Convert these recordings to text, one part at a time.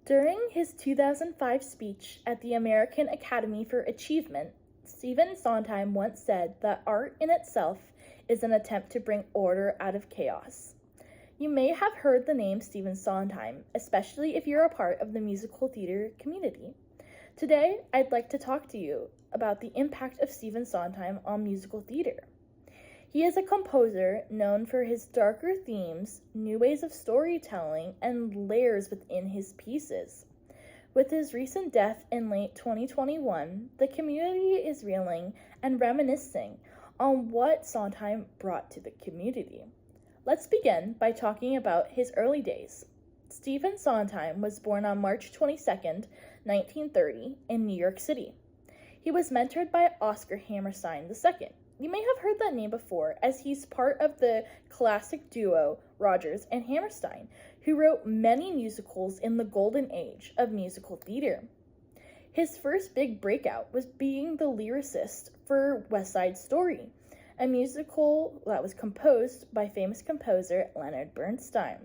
During his 2005 speech at the American Academy for Achievement, Stephen Sondheim once said that art in itself is an attempt to bring order out of chaos. You may have heard the name Stephen Sondheim, especially if you're a part of the musical theater community. Today, I'd like to talk to you about the impact of Stephen Sondheim on musical theater. He is a composer known for his darker themes, new ways of storytelling, and layers within his pieces. With his recent death in late 2021, the community is reeling and reminiscing on what Sondheim brought to the community. Let's begin by talking about his early days. Stephen Sondheim was born on March 22, 1930, in New York City. He was mentored by Oscar Hammerstein II. You may have heard that name before, as he's part of the classic duo Rodgers and Hammerstein, who wrote many musicals in the golden age of musical theater. His first big breakout was being the lyricist for West Side Story, a musical that was composed by famous composer Leonard Bernstein.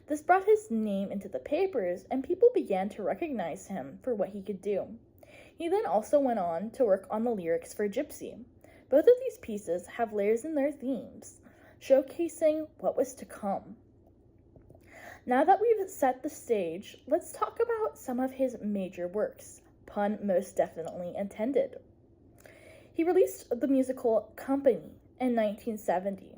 This brought his name into the papers, and people began to recognize him for what he could do. He then also went on to work on the lyrics for Gypsy. Both of these pieces have layers in their themes, showcasing what was to come. Now that we've set the stage, let's talk about some of his major works, pun most definitely intended. He released the musical Company in 1970.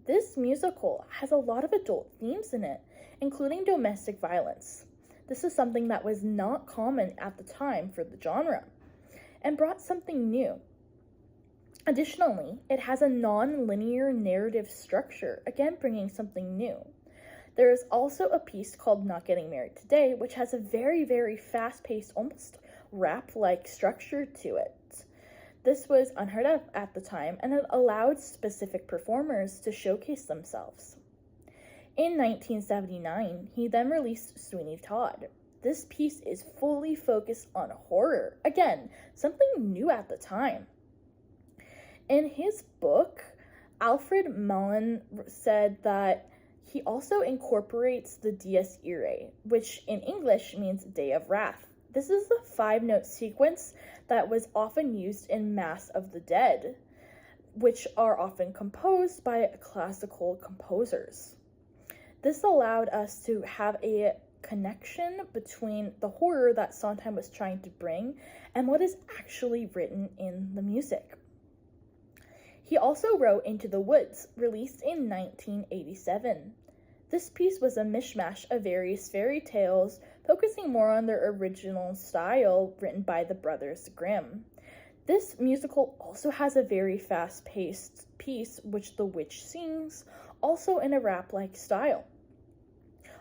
This musical has a lot of adult themes in it, including domestic violence. This is something that was not common at the time for the genre, and brought something new. Additionally, it has a non-linear narrative structure, again bringing something new. There is also a piece called Not Getting Married Today, which has a very, very fast-paced, almost rap-like structure to it. This was unheard of at the time, and it allowed specific performers to showcase themselves. In 1979, he then released Sweeney Todd. This piece is fully focused on horror. Again, something new at the time. In his book, Alfred Mullen said that he also incorporates the Dies Irae, which in English means Day of Wrath. This is the 5-note sequence that was often used in Mass of the Dead, which are often composed by classical composers. This allowed us to have a connection between the horror that Sondheim was trying to bring and what is actually written in the music. He also wrote Into the Woods, released in 1987. This piece was a mishmash of various fairy tales, focusing more on their original style written by the Brothers Grimm. This musical also has a very fast-paced piece, which the witch sings, also in a rap-like style.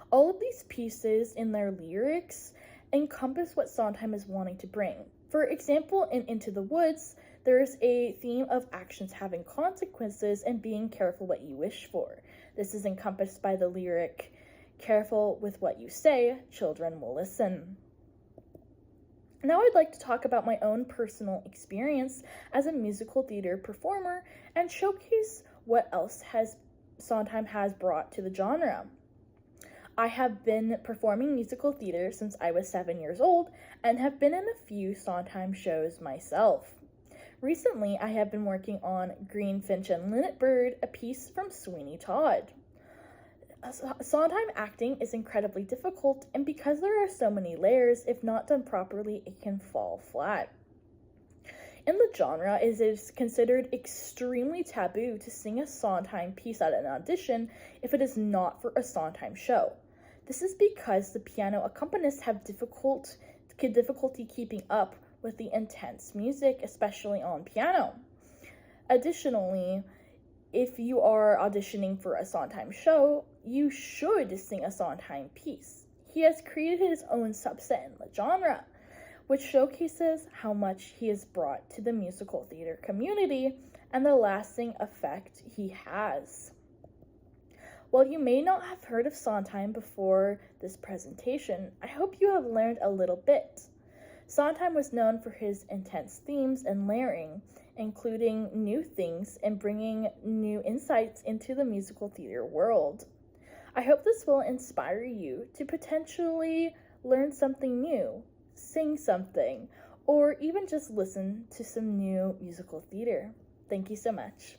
All of these pieces in their lyrics encompass what Sondheim is wanting to bring. For example, in Into the Woods, there is a theme of actions having consequences and being careful what you wish for. This is encompassed by the lyric, "Careful with what you say, children will listen." Now I'd like to talk about my own personal experience as a musical theater performer and showcase what else Sondheim has brought to the genre. I have been performing musical theater since I was 7 years old and have been in a few Sondheim shows myself. Recently, I have been working on Greenfinch and Linnet Bird, a piece from Sweeney Todd. Sondheim acting is incredibly difficult, and because there are so many layers, if not done properly, it can fall flat. In the genre, it is considered extremely taboo to sing a Sondheim piece at an audition if it is not for a Sondheim show. This is because the piano accompanists have difficulty keeping up with the intense music, especially on piano. Additionally, if you are auditioning for a Sondheim show, you should sing a Sondheim piece. He has created his own subset in the genre, which showcases how much he has brought to the musical theater community and the lasting effect he has. While you may not have heard of Sondheim before this presentation, I hope you have learned a little bit. Sondheim was known for his intense themes and layering, including new things and bringing new insights into the musical theater world. I hope this will inspire you to potentially learn learn something new, sing something, or even just listen to some new musical theater. Thank you so much.